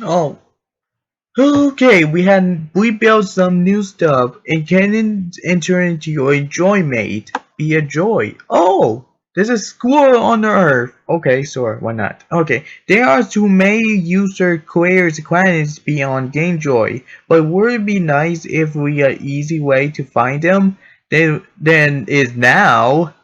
Oh, okay. We built some new stuff. It can enter into your enjoyment. Be a joy. Oh, there's a school on the earth. Okay, sure. Why not? Okay, there are too many user queries quantities beyond Game Joy, but would it be nice if we had easy way to find them? Then is now.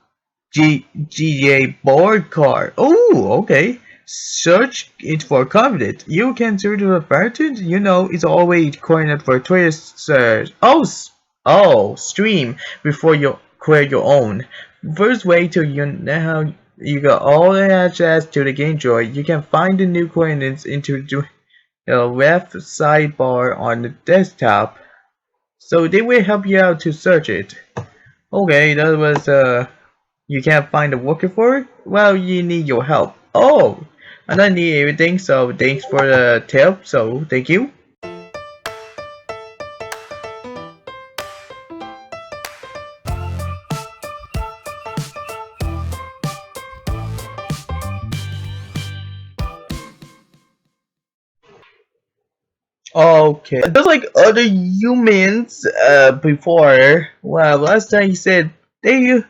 GA board card. Oh, okay. Search it for confidence. You can search for pattern. You know, it's always coordinate for Twitter search. Oh, stream before you create your own. First way to you now you got all the access to the game joy. You can find the new coordinates into the left sidebar on the desktop. So they will help you out to search it. Okay, that was you can't find a worker for it? Well, you need your help. Oh, I don't need everything, so thanks for the tip, so thank you. Okay, just like other humans before, well, last time you said they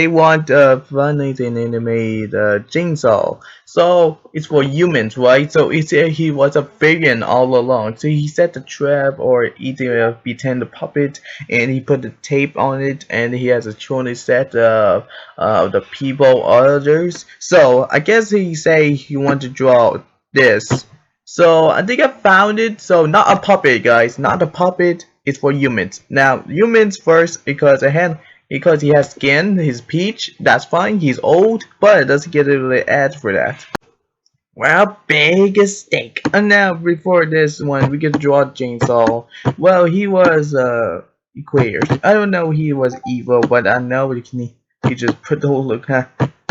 want funny and animated Jigsaw. So it's for humans, right? So it's he was a villain all along. So he set the trap or either pretend the puppet and he put the tape on it and he has a choice set the people others. So I guess he say he want to draw this. So I think I found it. So not a puppet, guys. Not a puppet. It's for humans. Now humans first because he has skin. He's peach. That's fine. He's old, but it doesn't get really ad for that. Well, big mistake. And now before this one, we could draw Chainsaw. Well, he was Equators. I don't know he was evil, but I know he just put the whole look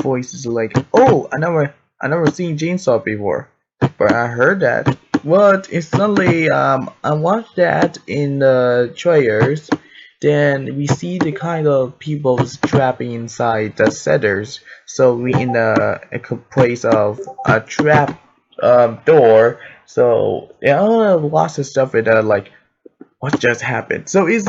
voices like, oh, I never seen Chainsaw before, but I heard that. But instantly, I watched that in the trailers. Then we see the kind of people trapping inside the setters. So we in a place of a trap door. So yeah, lots of stuff with that like what just happened. So it's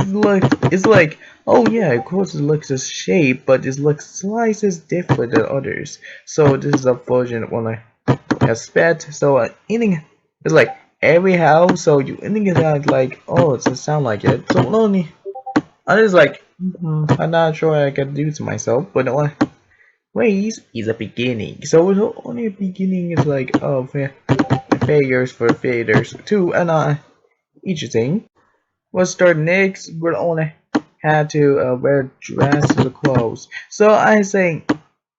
like oh yeah, of course it looks the shape, but it looks slices different than others. So this is a version when I expect. So eating it's like every house. So you eating it out like oh it doesn't sound like it. So only I was like I'm not sure I can do to myself, but ways is a beginning. So the only beginning is like oh failures for failures too, and interesting. We'll start next. We'll only have to wear dress clothes. So I say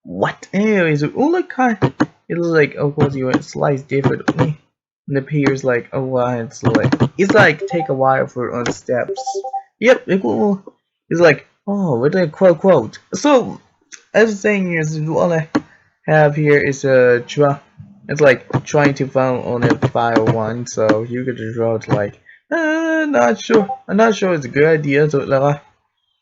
what? Anyways, it look kind. It looks like of course you slice differently. And the appears like oh wow, it's like take a while for on steps. Yep, it's like oh with a quote. So as the saying is what I have here is a draw. It's like trying to find on a file one, so you could draw it like not sure. I'm not sure it's a good idea. So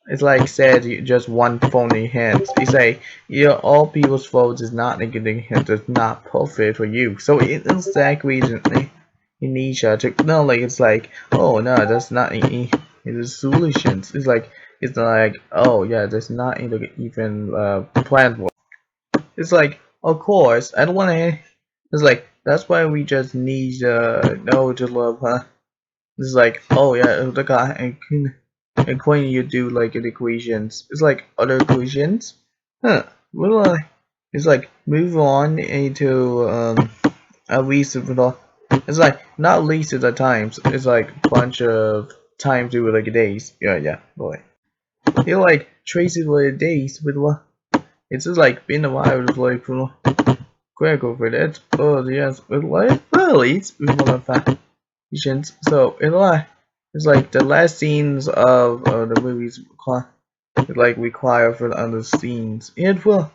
it's like said just one phony hint. It's like yeah, all people's fault is not negative hint. It's not perfect for you. So it is exactly in each other. No, like it's like oh no, that's not it's solutions. It's like oh yeah, that's not even planned. It's like, of course, I don't want to. It's like that's why we just need know to love, huh? It's like, oh yeah, the guy and when you do like the equations, it's like other equations, huh? Well, it's like move on into at least it's like not least of the times. It's like a bunch of times do like days. Yeah, boy. You like traces with days with what? It's just like been a while. It's like critical for that. Oh yes, but like really, it's one of patients. So it's like the last scenes of the movies like require for the other scenes. It will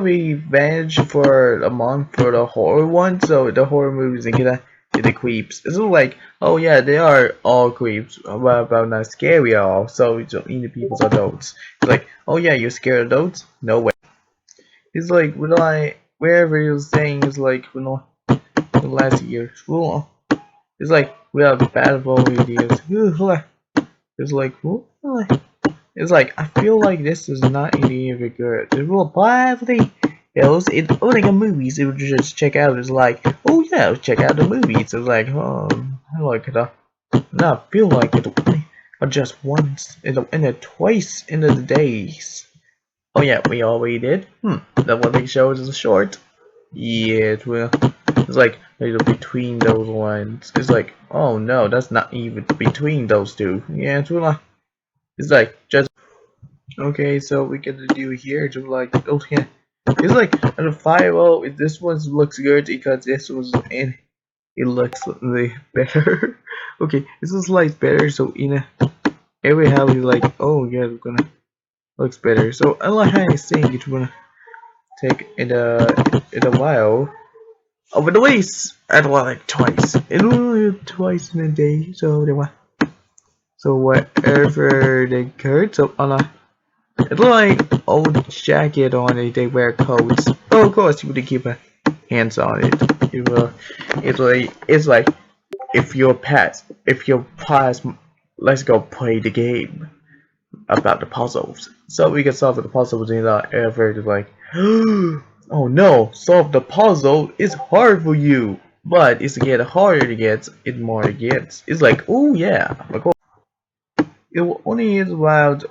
be advantage for a month for the horror one. So the horror movies and get the creeps. It's like oh yeah, they are all creeps, but about not scary at all. So it's only people's adults. It's like oh yeah, you're scared of adults? No way. It's like wherever you're saying is like last year. Well, it's like we have compatible videos. It's like, it's like I feel like this is not even good. The real lively else in owning a movies, it would just check out. It's like, oh yeah, check out the movies. It's like, I like it. Not feel like it. Or just once, twice in the days. Oh yeah, we already did. The one thing shows is short. Yeah, it will. It's like between those lines. It's like, oh no, that's not even between those two. Yeah, it's like, just okay. So we get to do here, just like, oh yeah, it's like the firewall. This one looks good because this was in. It looks really better. Okay, this is like better. So in every house, is like, oh yeah, we're gonna looks better. So I like how I think it's gonna take in a while. Oh, but the ways at like twice. It only twice in a day. So they were. So whatever they could. So on a it's like old jacket on it. They wear coats. Oh, of course you would keep a hands on it. It will. It's like if you're past, let's go play the game about the puzzles. So we can solve the puzzles in the ever like, oh no, solve the puzzle is hard for you. But it's get harder it gets, it more it gets. It's like, oh yeah, of course. It only is about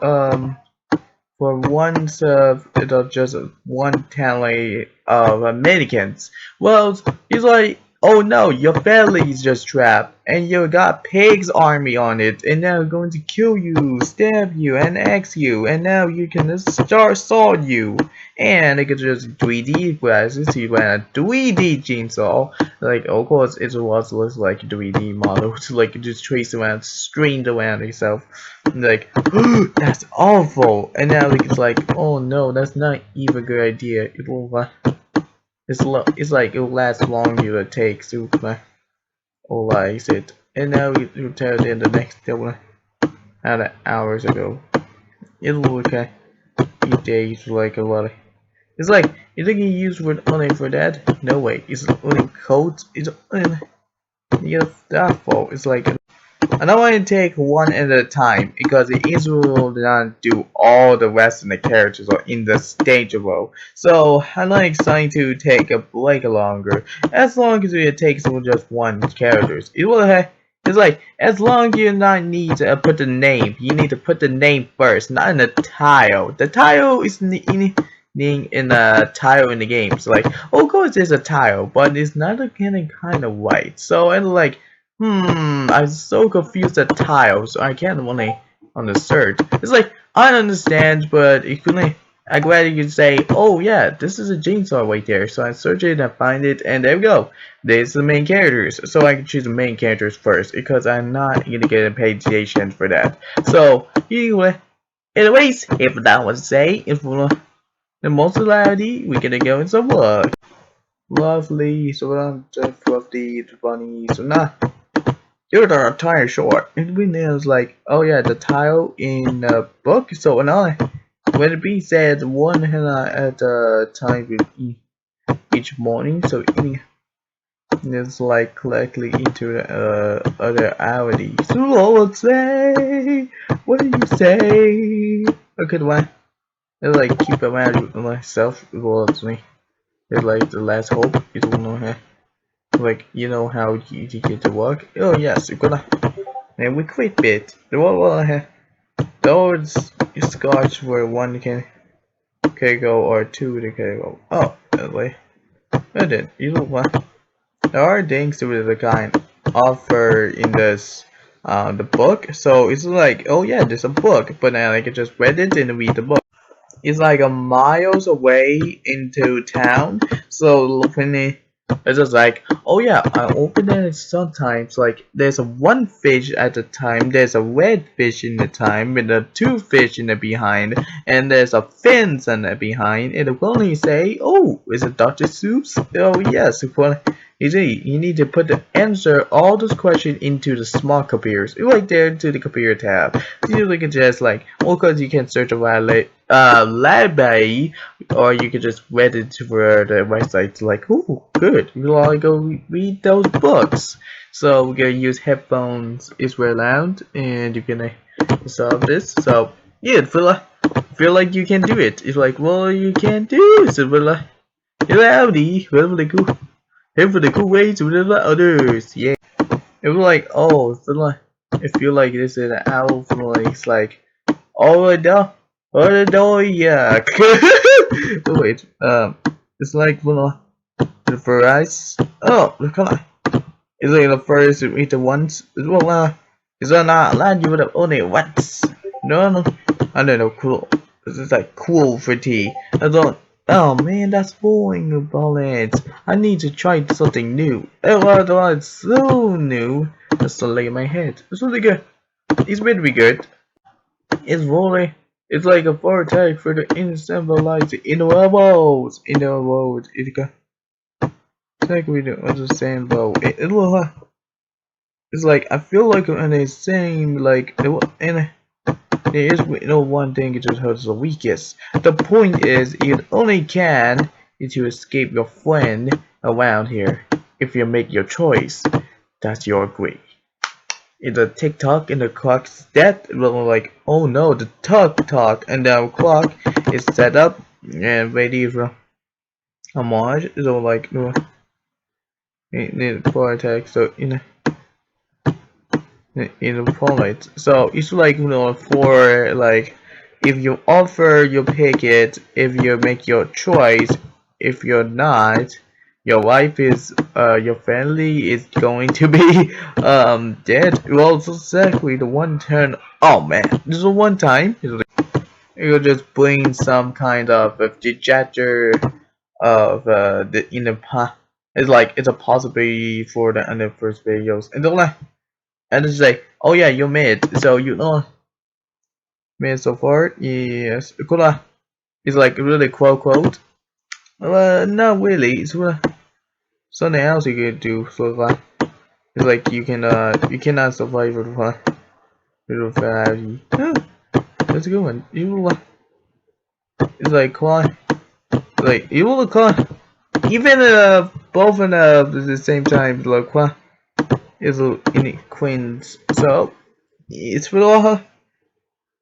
for one serve, it's just one tally of Americans. Well, it's like, oh no, your family is just trapped, and you got pigs army on it, and now going to kill you, stab you, and axe you, and now you can just start sword you, and they could just 3D glasses, you want a 3D chainsaw, like of course it was looks like 3D models, like just trace around, strained around itself. Like, that's awful. And now it's like, oh no, that's not even a good idea. It will, it's like it will last longer it takes to, realize it. And now you tell it in the next day, had hours ago. It will okay. Each day is like a lot of. It's like you think you use word only for that? No way. It's only code. It's only that fault. It's like. And I want to take one at a time because the intro will not do all the rest of the characters or in the stage role. So I'm not excited to take a break longer. As long as it takes just one characters. It will it's like as long as you not need to put the name, you need to put the name first, not in the tile. The tile is in the tile in the game. So like, oh, of course there's a tile, but it's not getting kind of white. So I'm like. I'm so confused at tiles, so I can't really on the search. It's like, I understand, but it couldn't. I'm glad you could say, oh yeah, this is a chainsaw right there. So I search it and find it, and there we go. There's the main characters. So I can choose the main characters first, because I'm not gonna get a paid attention for that. So, anyway, anyways, if that was say, if the most likely, we're gonna go in some work. Lovely, so I'm just the funny, so now. You're the tire short. And we know like, oh yeah, the tile in the book. So when it be said one at a time each morning, so eating is like correctly into the other hourly. So I would say, what do you say? Okay, one. I like keep around with myself towards me. It's like the last hope. It will know like you know how you get to work. Oh yes, you're gonna. And we quit bit. Those scotch where one can go or two can go. Oh, that way. And then you know what? There are things with the kind offer in this the book. So it's like, oh yeah, there's a book, but then I can just read it and read the book. It's like a miles away into town. So when it's just like, oh yeah, I open it sometimes. Like there's a one fish at the time, there's a red fish in the time, with a two fish in the behind, and there's a fins in the behind. It will only say, oh, is it Dr. Seuss? Oh yes, You see, you need to put the answer all those questions into the smart computers. Right there to the computer tab. You can just like, cause you can search a library, or you can just read it for the website. Like, ooh, good. We'll all go read those books. So we're gonna use headphones is way loud, and you're gonna solve this. So yeah, feel like you can do it. It's like, well, you can't do it. So feel like, howdy, really cool. Here for the cool way to live like others. Yeah. It was like, oh, I feel like this is an owl feel like it's like, oh the door, yeah. Oh, wait, it's like the first. Oh, look on. It's like the first to eat the once. It's not allowed you would have only once. No, I don't know, cool. This is like cool for tea. I don't. Oh man, that's boring, Bullet. I need to try something new. It's so new. That's so late in my head. It's really good. It's really good. It's really. It's like a vortex for the insensibilized in the world. In the world. It's like we don't understand, but it will. It's like I feel like when they saying like and there is one thing it just hurts the weakest. The point is you only can is to escape your friend around here. If you make your choice, that's your agree. In the TikTok and the clock's dead, like oh no, the talk and the clock is set up and ready for a mod. So like in the vortex, so in the format. So it's like for like if you offer you pick it, if you make your choice, if you're not, your wife is your family is going to be dead. Well it's exactly the one turn. Oh man, this is one time you'll just bring some kind of a disaster of the in the it's like it's a possibility for the under first videos and and it's like, oh yeah, you made so you know made so far. Yes, good. It's like really quote. Not really. It's something else you can do. So it's like you cannot survive with gravity. That's a good one. It's like you will even both in at the same time like is in Queens. So it's real.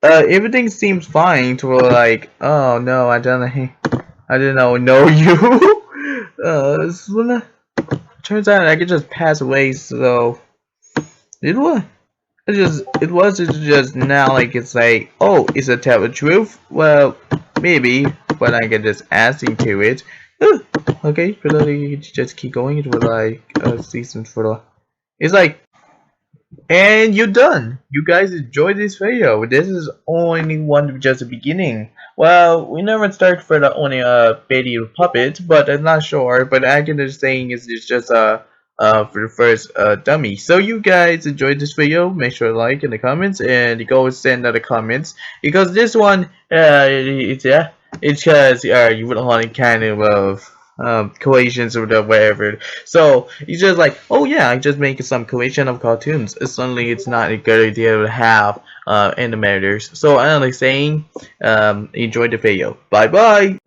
Everything seems fine to like, oh no, I didn't know you. So, turns out I could just pass away. So it was, it wasn't just now like it's like, oh, is it tell the truth? Well, maybe, but I can just adding to it. Okay, but like, just keep going. It was like season for the. It's like. And you're done. You guys enjoyed this video. This is only one just the beginning. Well, we never start for the only baby puppet, but I'm not sure. But I can just saying is it's just for the first dummy. So you guys enjoyed this video. Make sure to like in the comments and go send other comments because this one it's because you would want kind of collations or whatever. So it's just like, oh yeah, I just make some collation of cartoons. Suddenly, it's not a good idea to have animators. So I'm only saying, enjoy the video. Bye bye.